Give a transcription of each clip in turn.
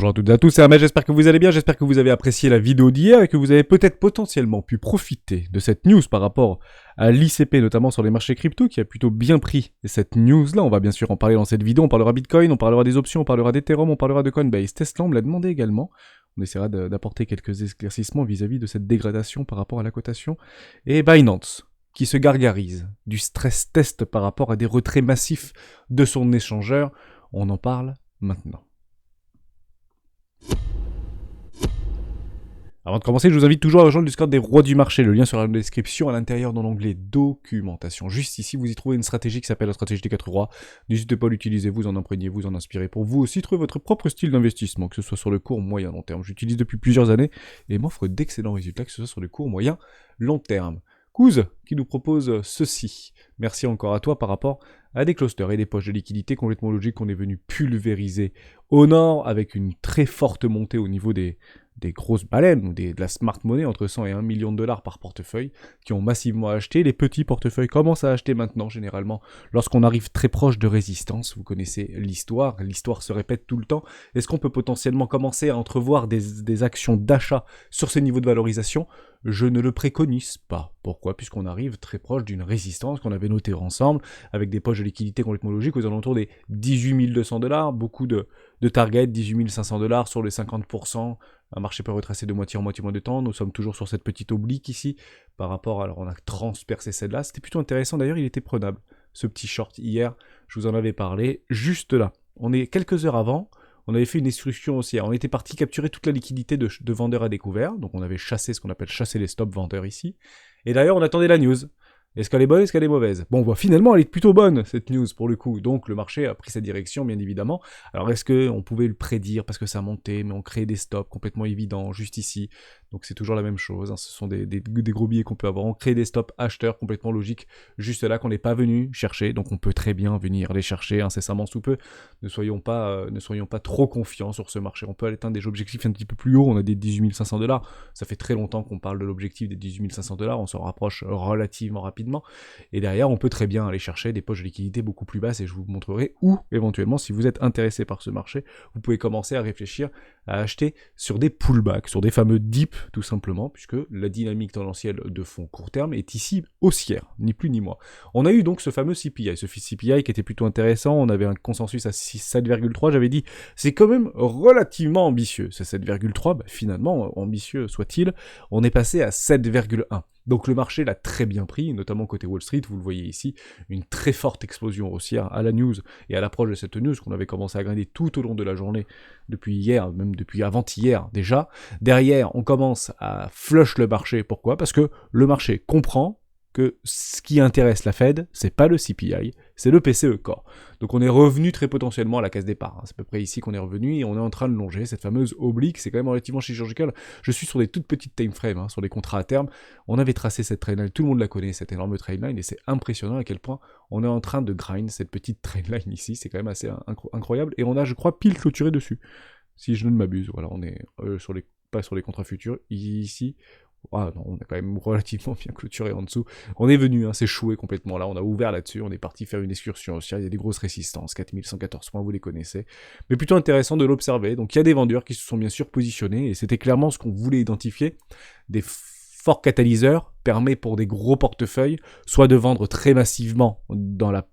Bonjour à toutes et à tous, c'est Ahmed, j'espère que vous allez bien, j'espère que vous avez apprécié la vidéo d'hier et que vous avez peut-être potentiellement pu profiter de cette news par rapport à l'ICP, notamment sur les marchés crypto, qui a plutôt bien pris cette news-là. On va bien sûr en parler dans cette vidéo, on parlera Bitcoin, on parlera des options, on parlera d'Ethereum, on parlera de Coinbase. Tesla, on me l'a demandé également. On essaiera d'apporter quelques éclaircissements vis-à-vis de cette dégradation par rapport à la cotation. Et Binance, qui se gargarise du stress test par rapport à des retraits massifs de son échangeur. On en parle maintenant. Avant de commencer, je vous invite toujours à rejoindre le Discord des rois du marché. Le lien sera dans la description à l'intérieur dans l'onglet documentation. Juste ici, vous y trouvez une stratégie qui s'appelle la stratégie des 4 rois. N'hésitez pas à l'utiliser, vous en imprégnez, vous en inspirez pour vous aussi trouver votre propre style d'investissement, que ce soit sur le court, moyen, long terme. J'utilise depuis plusieurs années et m'offre d'excellents résultats, que ce soit sur le court, moyen, long terme. Kouz qui nous propose ceci. Merci encore à toi par rapport à des clusters et des poches de liquidité complètement logiques qu'on est venu pulvériser au nord avec une très forte montée au niveau des grosses baleines ou de la smart money entre 100 et 1 million de dollars par portefeuille qui ont massivement acheté. Les petits portefeuilles commencent à acheter maintenant généralement lorsqu'on arrive très proche de résistance. Vous connaissez l'histoire se répète tout le temps. Est-ce qu'on peut potentiellement commencer à entrevoir des actions d'achat sur ces niveaux de valorisation ? Je ne le préconise pas. Pourquoi ? Puisqu'on arrive très proche d'une résistance qu'on avait notée ensemble avec des poches de liquidité complètement logiques aux alentours des 18 200 $, beaucoup de targets, 18 500 $ sur les 50%. Un marché peut retracer de moitié en moitié moins de temps. Nous sommes toujours sur cette petite oblique ici par rapport à... Alors on a transpercé celle-là. C'était plutôt intéressant. D'ailleurs, il était prenable. Ce petit short hier, je vous en avais parlé. Juste là. On est quelques heures avant. On avait fait une instruction haussière. On était parti capturer toute la liquidité de vendeurs à découvert. Donc on avait chassé ce qu'on appelle chasser les stops vendeurs ici. Et d'ailleurs, on attendait la news. Est-ce qu'elle est bonne, est-ce qu'elle est mauvaise ? Bon, bah, finalement, elle est plutôt bonne, cette news, pour le coup. Donc, le marché a pris sa direction, bien évidemment. Alors, est-ce qu'on pouvait le prédire parce que ça montait, mais on créait des stops complètement évidents, juste ici. Donc, c'est toujours la même chose. Hein. Ce sont des gros billets qu'on peut avoir. On crée des stops acheteurs complètement logiques, juste là, qu'on n'est pas venu chercher. Donc, on peut très bien venir les chercher incessamment sous peu. Ne soyons pas trop confiants sur ce marché. On peut atteindre des objectifs un petit peu plus hauts. On a des 18 500 $. Ça fait très longtemps qu'on parle de l'objectif des 18 500 $. On s'en rapproche relativement rapidement. Et derrière, on peut très bien aller chercher des poches de liquidité beaucoup plus basses et je vous montrerai où, éventuellement, si vous êtes intéressé par ce marché, vous pouvez commencer à réfléchir à acheter sur des pullbacks, sur des fameux dips, tout simplement, puisque la dynamique tendancielle de fond court terme est ici haussière, ni plus ni moins. On a eu donc ce fameux CPI, ce CPI qui était plutôt intéressant, on avait un consensus à 7,3, j'avais dit, c'est quand même relativement ambitieux, c'est 7,3, bah, finalement, ambitieux soit-il, on est passé à 7,1. Donc le marché l'a très bien pris, notamment côté Wall Street, vous le voyez ici, une très forte explosion haussière à la news et à l'approche de cette news qu'on avait commencé à grinder tout au long de la journée, depuis hier, même depuis avant-hier déjà. Derrière, on commence à flush le marché, pourquoi ? Parce que le marché comprend que ce qui intéresse la Fed, c'est pas le CPI, c'est le PCE Core. Donc on est revenu très potentiellement à la case départ. C'est à peu près ici qu'on est revenu et on est en train de longer cette fameuse oblique. C'est quand même relativement chirurgical. Je suis sur des toutes petites time frames, sur des contrats à terme. On avait tracé cette trainline, tout le monde la connaît, cette énorme trainline, et c'est impressionnant à quel point on est en train de grind cette petite trainline ici. C'est quand même assez incroyable. Et on a, je crois, pile clôturé dessus. Si je ne m'abuse. Voilà, on est pas sur les contrats futurs. Ici. Ah non, on a quand même relativement bien clôturé en dessous. On est venu, s'échouer complètement là, on a ouvert là-dessus, on est parti faire une excursion aussi, il y a des grosses résistances, 4114 points, vous les connaissez. Mais plutôt intéressant de l'observer, donc il y a des vendeurs qui se sont bien sûr positionnés, et c'était clairement ce qu'on voulait identifier, des forts catalyseurs permet pour des gros portefeuilles, soit de vendre très massivement dans la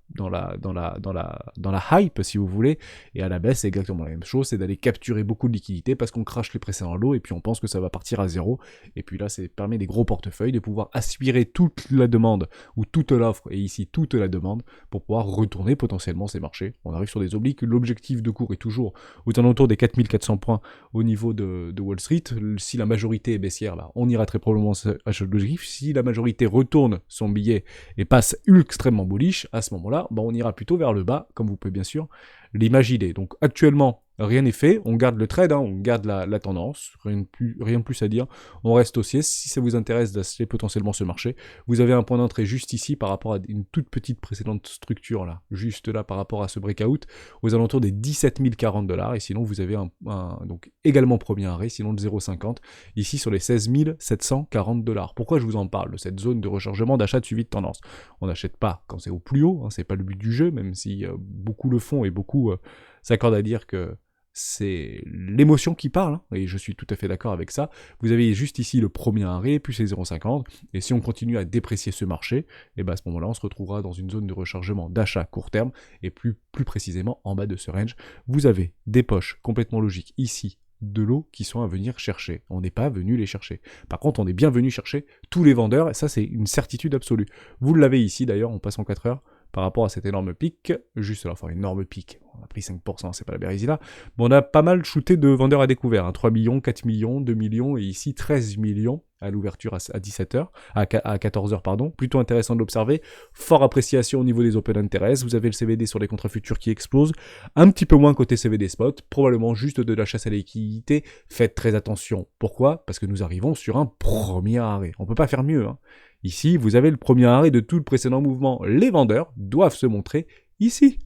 hype, si vous voulez, et à la baisse, c'est exactement la même chose, c'est d'aller capturer beaucoup de liquidités parce qu'on crache les précédents lots et puis on pense que ça va partir à zéro, et puis là, ça permet des gros portefeuilles de pouvoir aspirer toute la demande, ou toute l'offre, et ici toute la demande, pour pouvoir retourner potentiellement ces marchés. On arrive sur des obliques, l'objectif de cours est toujours aux alentours des 4400 points au niveau de Wall Street. Si la majorité est baissière, là, on ira très probablement à ce objectif. Si la majorité retourne son billet et passe extrêmement bullish, à ce moment-là, on ira plutôt vers le bas, comme vous pouvez bien sûr l'imaginer. Donc actuellement, rien n'est fait, on garde le trade, on garde la tendance, rien de plus à dire, on reste haussier. Si ça vous intéresse d'acheter potentiellement ce marché, vous avez un point d'entrée juste ici par rapport à une toute petite précédente structure là, juste là par rapport à ce breakout, aux alentours des 17 040 $, et sinon vous avez donc également premier arrêt, sinon de 0,50, ici sur les 16 740 $. Pourquoi je vous en parle de cette zone de rechargement d'achat de suivi de tendance ? On n'achète pas quand c'est au plus haut, c'est pas le but du jeu, même si beaucoup le font et beaucoup s'accordent à dire que c'est l'émotion qui parle, hein, et je suis tout à fait d'accord avec ça. Vous avez juste ici le premier arrêt, plus les 0,50, et si on continue à déprécier ce marché, et ben à ce moment-là, on se retrouvera dans une zone de rechargement d'achat court terme, et plus précisément en bas de ce range, vous avez des poches complètement logiques ici, de l'eau qui sont à venir chercher. On n'est pas venu les chercher. Par contre, on est bien venu chercher tous les vendeurs, et ça c'est une certitude absolue. Vous l'avez ici d'ailleurs, on passe en 4 heures, par rapport à cet énorme pic, juste là, enfin énorme pic, on a pris 5%, c'est pas la bêtise là, mais on a pas mal shooté de vendeurs à découvert, hein, 3 millions, 4 millions, 2 millions, et ici 13 millions à l'ouverture à 17h, à 14h, pardon, plutôt intéressant de l'observer, fort appréciation au niveau des open interest, vous avez le CVD sur les contrats futurs qui explose, un petit peu moins côté CVD spot, probablement juste de la chasse à la liquidité, faites très attention. Pourquoi ? Parce que nous arrivons sur un premier arrêt, on peut pas faire mieux, hein. Ici, vous avez le premier arrêt de tout le précédent mouvement. Les vendeurs doivent se montrer ici.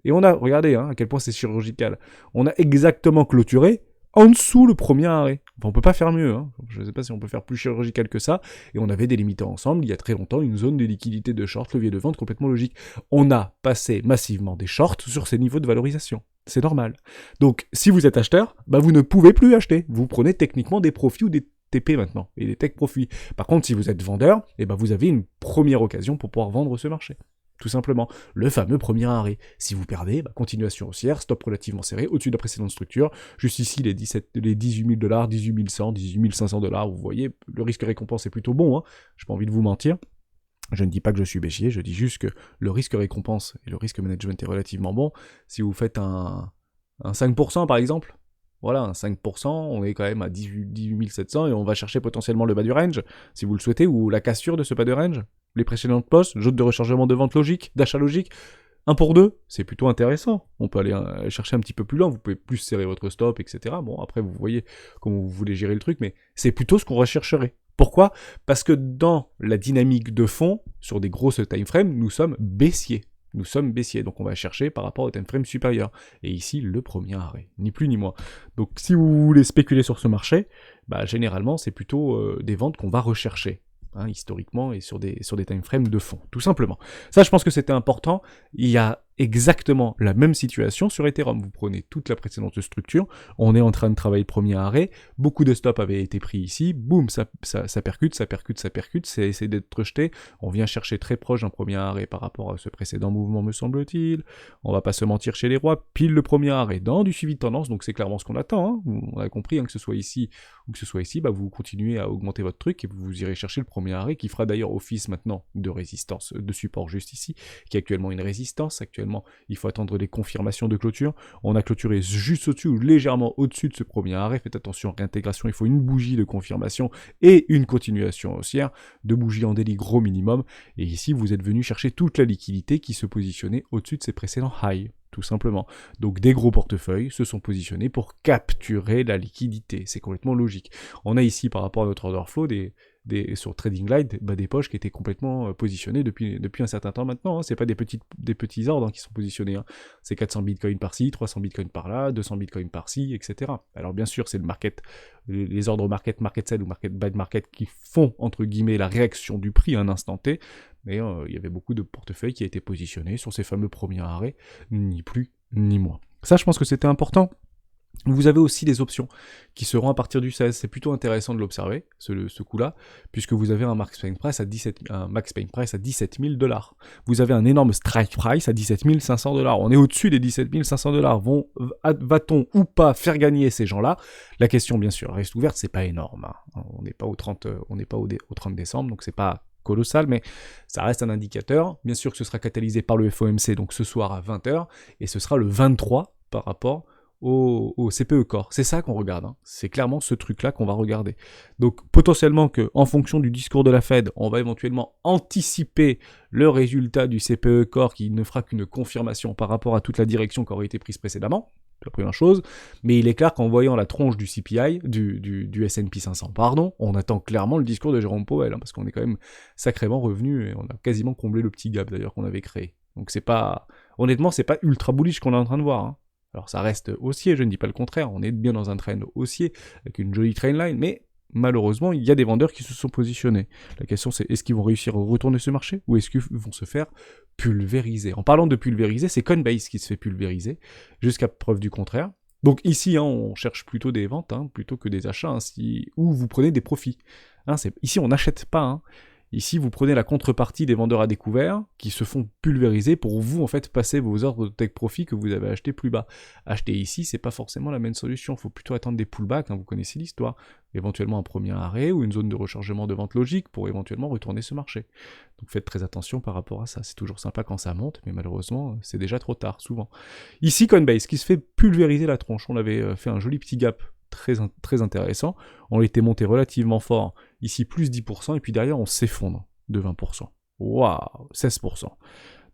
Et on a, regardez à quel point c'est chirurgical, on a exactement clôturé en dessous le premier arrêt. Enfin, on peut pas faire mieux, hein. Je ne sais pas si on peut faire plus chirurgical que ça. Et on avait délimité ensemble, il y a très longtemps, une zone de liquidité de short, levier de vente complètement logique. On a passé massivement des shorts sur ces niveaux de valorisation. C'est normal. Donc, si vous êtes acheteur, vous ne pouvez plus acheter. Vous prenez techniquement des profits ou des TP maintenant, et des tech profits. Par contre, si vous êtes vendeur, vous avez une première occasion pour pouvoir vendre ce marché. Tout simplement, le fameux premier arrêt. Si vous perdez, continuation haussière, stop relativement serré, au-dessus de la précédente structure, juste ici les 18 000 $, 18 100, 18 500 $, vous voyez, le risque-récompense est plutôt bon, hein. J'ai pas envie de vous mentir. Je ne dis pas que je suis baissier, je dis juste que le risque-récompense et le risque-management est relativement bon. Si vous faites un 5% par exemple, voilà, un 5%, on est quand même à 18 700 et on va chercher potentiellement le bas du range, si vous le souhaitez, ou la cassure de ce bas de range. Les précédentes postes, zone de rechargement de vente logique, d'achat logique, 1 pour 2, c'est plutôt intéressant. On peut aller chercher un petit peu plus loin, vous pouvez plus serrer votre stop, etc. Bon, après, vous voyez comment vous voulez gérer le truc, mais c'est plutôt ce qu'on rechercherait. Pourquoi ? Parce que dans la dynamique de fond, sur des grosses timeframes, nous sommes baissiers. Nous sommes baissiers, donc on va chercher par rapport au timeframe supérieur. Et ici, le premier arrêt, ni plus ni moins. Donc si vous voulez spéculer sur ce marché, généralement, c'est plutôt des ventes qu'on va rechercher, hein, historiquement, et sur des timeframes de fond, tout simplement. Ça, je pense que c'était important. Il y a exactement la même situation sur Ethereum. Vous prenez toute la précédente structure, on est en train de travailler le premier arrêt, beaucoup de stops avaient été pris ici, boum, ça percute, c'est d'être jeté, on vient chercher très proche d'un premier arrêt par rapport à ce précédent mouvement, me semble-t-il, on va pas se mentir chez les rois, pile le premier arrêt dans du suivi de tendance, donc c'est clairement ce qu'on attend, hein. On a compris, hein, que ce soit ici ou que ce soit ici, vous continuez à augmenter votre truc et vous irez chercher le premier arrêt qui fera d'ailleurs office maintenant de résistance, de support juste ici, qui est actuellement une résistance, il faut attendre les confirmations de clôture. On a clôturé juste au-dessus ou légèrement au-dessus de ce premier arrêt. Faites attention, réintégration, il faut une bougie de confirmation et une continuation haussière. 2 bougies en daily gros minimum. Et ici, vous êtes venu chercher toute la liquidité qui se positionnait au-dessus de ces précédents highs, tout simplement. Donc des gros portefeuilles se sont positionnés pour capturer la liquidité. C'est complètement logique. On a ici, par rapport à notre order flow, sur Trading Light, des poches qui étaient complètement positionnées depuis un certain temps maintenant, hein. C'est pas des petits ordres, hein, qui sont positionnés, hein. C'est 400 bitcoins par-ci, 300 bitcoins par-là, 200 bitcoins par-ci, etc. Alors bien sûr, c'est le market, les ordres market sell ou market buy market qui font, entre guillemets, la réaction du prix à un instant T, mais il y avait beaucoup de portefeuilles qui a été positionnés sur ces fameux premiers arrêts, ni plus ni moins. Ça, je pense que c'était important. Vous avez aussi des options qui seront à partir du 16. C'est plutôt intéressant de l'observer, ce coup-là, puisque vous avez un max paying price à 17 000 $. Vous avez un énorme strike price à 17 500 $. On est au-dessus des 17 500 $. Va-t-on ou pas faire gagner ces gens-là ? La question, bien sûr, reste ouverte, c'est pas énorme, hein. On n'est pas au 30 décembre, donc c'est pas colossal, mais ça reste un indicateur. Bien sûr que ce sera catalysé par le FOMC, donc ce soir à 20h, et ce sera le 23 par rapport au CPE Core. C'est ça qu'on regarde, hein. C'est clairement ce truc-là qu'on va regarder. Donc potentiellement que, en fonction du discours de la Fed, on va éventuellement anticiper le résultat du CPE Core qui ne fera qu'une confirmation par rapport à toute la direction qui aurait été prise précédemment. C'est la première chose, mais il est clair qu'en voyant la tronche du CPI, du S&P 500, on attend clairement le discours de Jérôme Powell, hein, parce qu'on est quand même sacrément revenu, et on a quasiment comblé le petit gap d'ailleurs qu'on avait créé. Donc honnêtement, c'est pas ultra bullish qu'on est en train de voir, hein. Alors ça reste haussier, je ne dis pas le contraire, on est bien dans un trend haussier, avec une jolie trendline, mais malheureusement, il y a des vendeurs qui se sont positionnés. La question c'est, est-ce qu'ils vont réussir à retourner ce marché, ou est-ce qu'ils vont se faire pulvériser ? En parlant de pulvériser, c'est Coinbase qui se fait pulvériser, jusqu'à preuve du contraire. Donc ici, hein, on cherche plutôt des ventes, hein, plutôt que des achats, hein, où vous prenez des profits. Hein, ici, on n'achète pas. Hein. Ici, vous prenez la contrepartie des vendeurs à découvert qui se font pulvériser pour vous, en fait, passer vos ordres de take profit que vous avez achetés plus bas. Acheter ici, c'est pas forcément la même solution. Il faut plutôt attendre des pullbacks, hein, vous connaissez l'histoire. Éventuellement un premier arrêt ou une zone de rechargement de vente logique pour éventuellement retourner ce marché. Donc faites très attention par rapport à ça. C'est toujours sympa quand ça monte, mais malheureusement, c'est déjà trop tard, souvent. Ici, Coinbase, qui se fait pulvériser la tronche. On avait fait un joli petit gap très intéressant. On était monté relativement fort, ici plus 10%, et puis derrière on s'effondre de 20%. Waouh, 16%.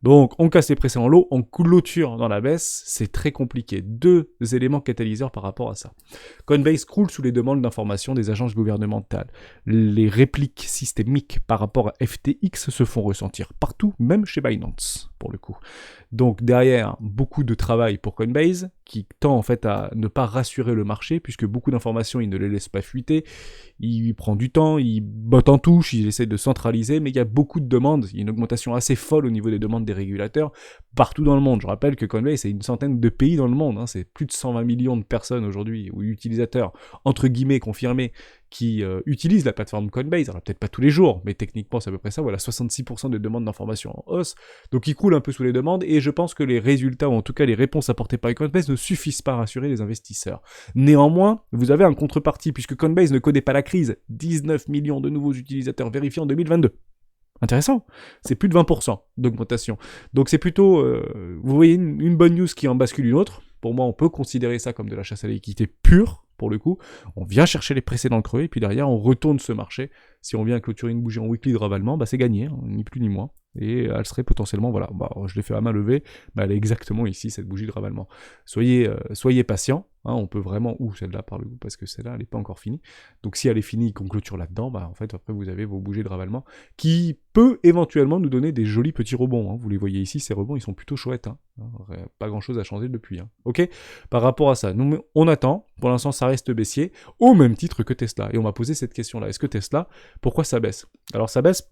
Donc on casse les précédents lots, on clôture dans la baisse, c'est très compliqué. Deux éléments catalyseurs par rapport à ça. Coinbase croule sous les demandes d'information des agences gouvernementales. Les répliques systémiques par rapport à FTX se font ressentir partout, même chez Binance, pour le coup. Donc derrière, beaucoup de travail pour Coinbase, qui tend en fait à ne pas rassurer le marché, puisque beaucoup d'informations, il ne les laisse pas fuiter, il prend du temps, il botte en touche, il essaie de centraliser, mais il y a beaucoup de demandes, il y a une augmentation assez folle au niveau des demandes des régulateurs, partout dans le monde. Je rappelle que Coinbase, c'est une centaine de pays dans le monde, hein, c'est plus de 120 millions de personnes aujourd'hui, ou utilisateurs, entre guillemets, confirmés, qui utilisent la plateforme Coinbase, alors peut-être pas tous les jours, mais techniquement c'est à peu près ça, voilà, 66% de demandes d'informations en hausse, donc il coule un peu sous les demandes, et je pense que les résultats, ou en tout cas les réponses apportées par Coinbase ne suffisent pas à rassurer les investisseurs. Néanmoins, vous avez un contrepartie, puisque Coinbase ne connaît pas la crise, 19 millions de nouveaux utilisateurs vérifiés en 2022. Intéressant, c'est plus de 20% d'augmentation. Donc c'est plutôt, vous voyez, une bonne news qui en bascule une autre. Pour moi, on peut considérer ça comme de la chasse à l'équité pure, pour le coup. On vient chercher les précédents creux, et puis derrière, on retourne ce marché. Si on vient clôturer une bougie en weekly de ravalement, bah c'est gagné, hein, ni plus ni moins. Et elle serait potentiellement, voilà, bah, je l'ai fait à main levée, mais elle est exactement ici, cette bougie de ravalement. Soyez patients, hein, on peut vraiment, celle-là par le coup, parce que celle-là, elle n'est pas encore finie. Donc si elle est finie et qu'on clôture là-dedans, bah en fait, après, vous avez vos bougies de ravalement, qui peut éventuellement nous donner des jolis petits rebonds, hein. Vous les voyez ici, ces rebonds, ils sont plutôt chouettes, hein. Pas grand-chose à changer depuis, hein. Ok. Par rapport à ça, nous, on attend, pour l'instant, ça reste baissier, au même titre que Tesla. Et on m'a posé cette question-là, est-ce que Tesla, pourquoi ça baisse? Alors ça baisse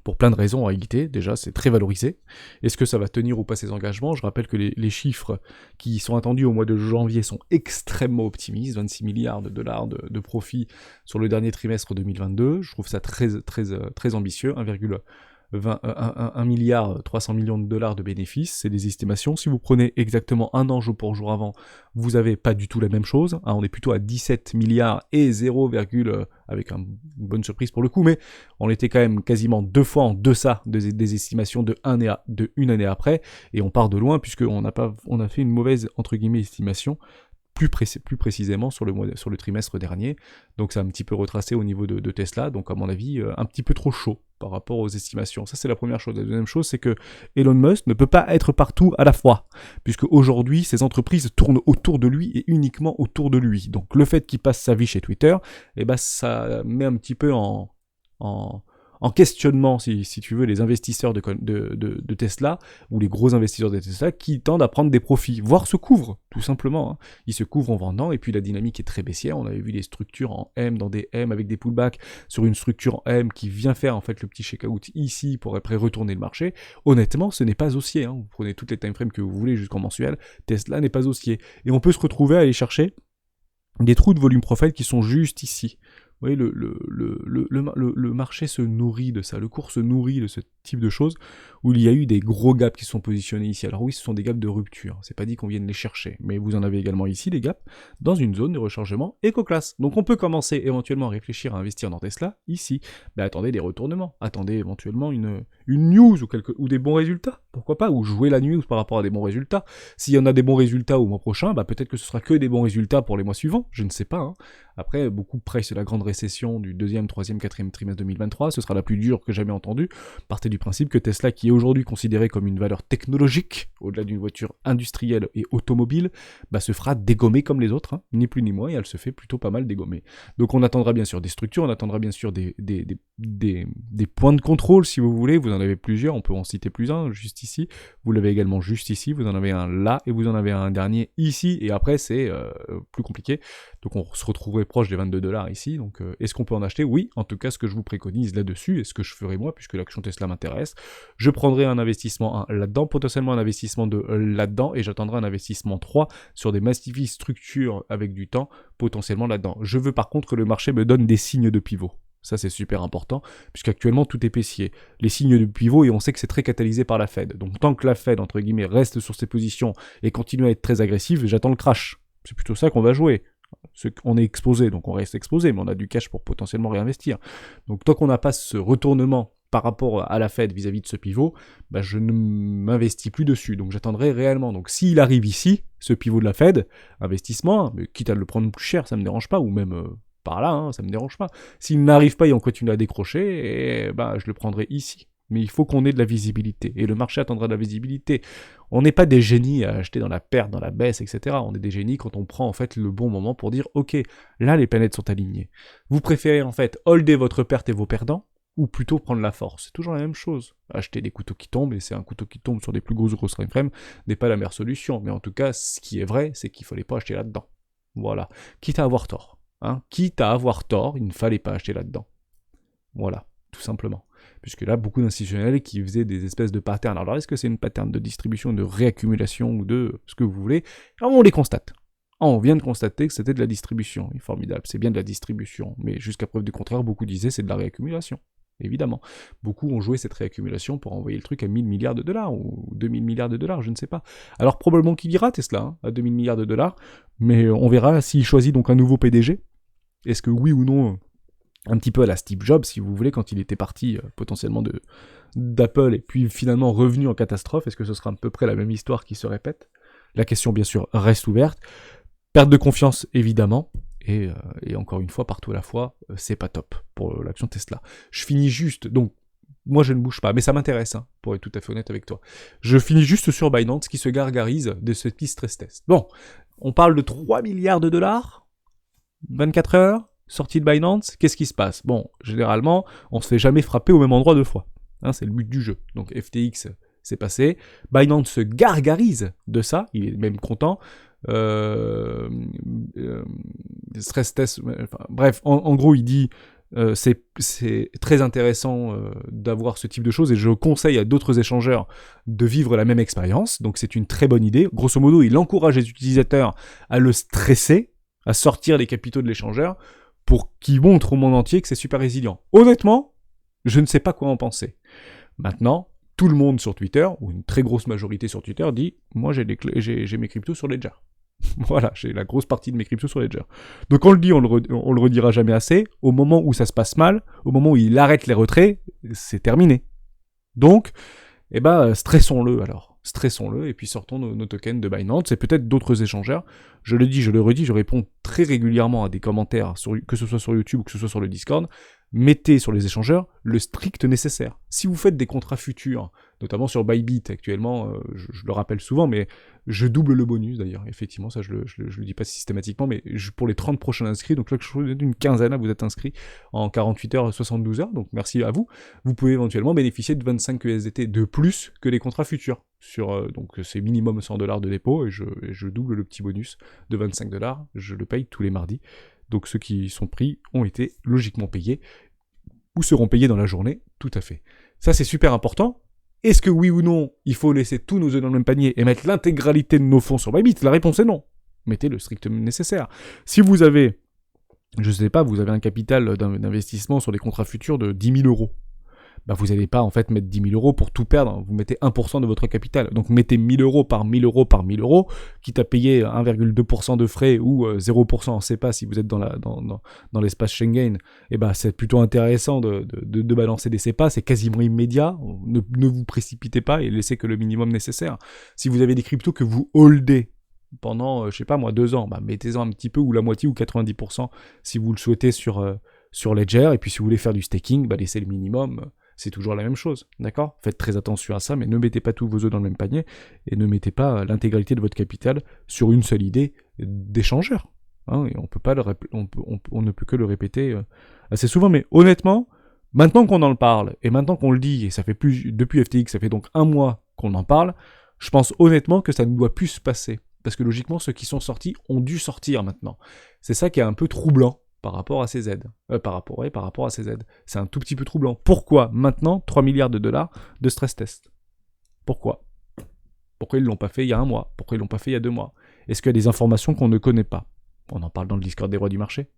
pour plein de raisons en réalité. Déjà, c'est très valorisé. Est-ce que ça va tenir ou pas ses engagements? Je rappelle que les chiffres qui sont attendus au mois de janvier sont extrêmement optimistes, 26 milliards de dollars de profit sur le dernier trimestre 2022. Je trouve ça très ambitieux, 1 milliard 300 millions de dollars de bénéfices, c'est des estimations. Si vous prenez exactement un an jour pour jour avant, vous n'avez pas du tout la même chose, hein, on est plutôt à 17 milliards et 0, avec une bonne surprise pour le coup, mais on était quand même quasiment 2 fois en deçà des estimations de une année après, et on part de loin puisqu'on a fait une mauvaise entre guillemets estimation, plus précisément sur le trimestre dernier. Donc c'est un petit peu retracé au niveau de Tesla, donc à mon avis un petit peu trop chaud par rapport aux estimations. Ça c'est la première chose. La deuxième chose, c'est que Elon Musk ne peut pas être partout à la fois, puisque aujourd'hui ces entreprises tournent autour de lui et uniquement autour de lui. Donc le fait qu'il passe sa vie chez Twitter, ça met un petit peu en questionnement, si tu veux, les investisseurs de Tesla, ou les gros investisseurs de Tesla, qui tendent à prendre des profits, voire se couvrent, tout simplement. Hein. Ils se couvrent en vendant, et puis la dynamique est très baissière. On avait vu les structures en M, dans des M, avec des pullbacks, sur une structure en M qui vient faire en fait le petit checkout ici, pour après retourner le marché. Honnêtement, ce n'est pas haussier. Hein. Vous prenez toutes les timeframes que vous voulez jusqu'en mensuel, Tesla n'est pas haussier. Et on peut se retrouver à aller chercher des trous de volume profile qui sont juste ici. Vous voyez, le marché se nourrit de ça, le cours se nourrit de ce type de choses, où il y a eu des gros gaps qui sont positionnés ici. Alors oui, ce sont des gaps de rupture, c'est pas dit qu'on vienne les chercher, mais vous en avez également ici, des gaps, dans une zone de rechargement éco-classe. Donc on peut commencer éventuellement à réfléchir à investir dans Tesla, ici, mais attendez des retournements, attendez éventuellement une news ou des bons résultats, pourquoi pas, ou jouer la news par rapport à des bons résultats. S'il y en a des bons résultats au mois prochain, peut-être que ce sera que des bons résultats pour les mois suivants, je ne sais pas, hein. Après, beaucoup pressent la grande récession du 2e, 3e, 4e trimestre 2023, ce sera la plus dure que jamais entendue. Partez du principe que Tesla, qui est aujourd'hui considérée comme une valeur technologique, au-delà d'une voiture industrielle et automobile, se fera dégommer comme les autres, hein, ni plus ni moins, et elle se fait plutôt pas mal dégommer. Donc on attendra bien sûr des structures, on attendra bien sûr des points de contrôle, si vous voulez, vous en avez plusieurs, on peut en citer plus un, juste ici, vous l'avez également juste ici, vous en avez un là, et vous en avez un dernier ici, et après c'est plus compliqué, donc on se retrouverait proche des 22$ ici, donc est-ce qu'on peut en acheter? Oui, en tout cas ce que je vous préconise là-dessus, et ce que je ferai moi, puisque l'action Tesla m'intéresse, m'intéresse. Je prendrai un investissement 1 là-dedans, potentiellement un investissement 2 là-dedans, et j'attendrai un investissement 3 sur des magnifiques structures avec du temps, potentiellement là-dedans. Je veux par contre que le marché me donne des signes de pivot. Ça, c'est super important, puisqu'actuellement, tout est baissier. Les signes de pivot, et on sait que c'est très catalysé par la Fed. Donc, tant que la Fed, entre guillemets, reste sur ses positions et continue à être très agressive, j'attends le crash. C'est plutôt ça qu'on va jouer. On est exposé, donc on reste exposé, mais on a du cash pour potentiellement réinvestir. Donc, tant qu'on n'a pas ce retournement par rapport à la Fed vis-à-vis de ce pivot, bah, je ne m'investis plus dessus. Donc, j'attendrai réellement. Donc, s'il arrive ici, ce pivot de la Fed, investissement, mais quitte à le prendre plus cher, ça ne me dérange pas, ou même... par là, hein, ça me dérange pas. S'il n'arrive pas et on continue à décrocher, je le prendrai ici. Mais il faut qu'on ait de la visibilité. Et le marché attendra de la visibilité. On n'est pas des génies à acheter dans la perte, dans la baisse, etc. On est des génies quand on prend en fait le bon moment pour dire « Ok, là les planètes sont alignées ». Vous préférez en fait holder votre perte et vos perdants, ou plutôt prendre la force. C'est toujours la même chose. Acheter des couteaux qui tombent, et c'est un couteau qui tombe sur des plus grosses frames, n'est pas la meilleure solution. Mais en tout cas, ce qui est vrai, c'est qu'il ne fallait pas acheter là-dedans. Voilà. Quitte à avoir tort. Quitte à avoir tort, il ne fallait pas acheter là-dedans. Voilà, tout simplement. Puisque là, beaucoup d'institutionnels qui faisaient des espèces de patterns. Alors, est-ce que c'est une pattern de distribution, de réaccumulation ou de ce que vous voulez? Alors, on les constate. On vient de constater que c'était de la distribution. Formidable, c'est bien de la distribution. Mais jusqu'à preuve du contraire, beaucoup disaient c'est de la réaccumulation. Évidemment. Beaucoup ont joué cette réaccumulation pour envoyer le truc à 1000 milliards de dollars ou 2000 milliards de dollars, je ne sais pas. Alors probablement qu'il ira Tesla à 2000 milliards de dollars, mais on verra s'il choisit donc un nouveau PDG. Est-ce que oui ou non, un petit peu à la Steve Jobs, si vous voulez, quand il était parti potentiellement d'Apple et puis finalement revenu en catastrophe, est-ce que ce sera à peu près la même histoire qui se répète? La question bien sûr reste ouverte. Perte de confiance évidemment. Et encore une fois, partout à la fois, c'est pas top pour l'action Tesla. Je finis juste, donc, moi je ne bouge pas, mais ça m'intéresse, pour être tout à fait honnête avec toi. Je finis juste sur Binance qui se gargarise de ce petit stress test. Bon, on parle de 3 milliards de dollars, 24 heures, sortie de Binance, qu'est-ce qui se passe? Bon, généralement, on se fait jamais frapper au même endroit 2 fois. C'est le but du jeu. Donc FTX, c'est passé. Binance se gargarise de ça, il est même content. Stress test, bref, en gros il dit c'est très intéressant d'avoir ce type de choses et je conseille à d'autres échangeurs de vivre la même expérience, donc c'est une très bonne idée. Grosso modo, il encourage les utilisateurs à le stresser, à sortir les capitaux de l'échangeur pour qu'ils montrent au monde entier que c'est super résilient. Honnêtement, je ne sais pas quoi en penser. Maintenant, tout le monde sur Twitter, ou une très grosse majorité sur Twitter, dit « Moi, j'ai mes cryptos sur Ledger. » Voilà, j'ai la grosse partie de mes cryptos sur Ledger. Donc on le dit, on le redira jamais assez, au moment où ça se passe mal, au moment où il arrête les retraits, c'est terminé. Donc, stressons-le alors. Stressons-le, et puis sortons nos tokens de Binance, et peut-être d'autres échangeurs. Je le dis, je le redis, je réponds très régulièrement à des commentaires, que ce soit sur YouTube ou que ce soit sur le Discord. Mettez sur les échangeurs le strict nécessaire. Si vous faites des contrats futurs, notamment sur Bybit actuellement, je le rappelle souvent, mais je double le bonus d'ailleurs, effectivement, ça je le dis pas systématiquement, mais pour les 30 prochains inscrits, donc là je vous ai une quinzaine à vous êtes inscrits en 48 heures, 72 heures, donc merci à vous. Vous pouvez éventuellement bénéficier de 25 USDT de plus que les contrats futurs. Donc c'est minimum 100 $ de dépôt, et je double le petit bonus de 25 $, je le paye tous les mardis. Donc ceux qui sont pris ont été logiquement payés, ou seront payés dans la journée, tout à fait. Ça c'est super important. Est-ce que oui ou non, il faut laisser tous nos œufs dans le même panier et mettre l'intégralité de nos fonds sur Bybit? La réponse est non. Mettez le strict nécessaire. Si vous avez, je sais pas, vous avez un capital d'investissement sur des contrats futurs de 10 000 €, vous n'allez pas en fait mettre 10 000 € pour tout perdre, vous mettez 1% de votre capital. Donc mettez 1000 € par 1000 € par 1000 €, quitte à payer 1,2% de frais ou 0% en CEPA si vous êtes dans l'espace Schengen, c'est plutôt intéressant de balancer des CEPA, c'est quasiment immédiat, ne vous précipitez pas et laissez que le minimum nécessaire. Si vous avez des cryptos que vous holdez pendant, 2 ans, mettez-en un petit peu, ou la moitié, ou 90% si vous le souhaitez sur Ledger, et puis si vous voulez faire du staking, laissez le minimum. C'est toujours la même chose, d'accord? Faites très attention à ça, mais ne mettez pas tous vos œufs dans le même panier, et ne mettez pas l'intégralité de votre capital sur une seule idée d'échangeur. Et on ne peut que le répéter assez souvent, mais honnêtement, maintenant qu'on en parle, et maintenant qu'on le dit, et ça fait depuis FTX, ça fait donc 1 mois qu'on en parle, je pense honnêtement que ça ne doit plus se passer. Parce que logiquement, ceux qui sont sortis ont dû sortir maintenant. C'est ça qui est un peu troublant par rapport à ces aides. Par rapport à ces aides. C'est un tout petit peu troublant. Pourquoi maintenant 3 milliards de dollars de stress test? Pourquoi? Pourquoi ils ne l'ont pas fait il y a 1 mois? Pourquoi ils ne l'ont pas fait il y a 2 mois? Est-ce qu'il y a des informations qu'on ne connaît pas? On en parle dans le Discord des rois du marché.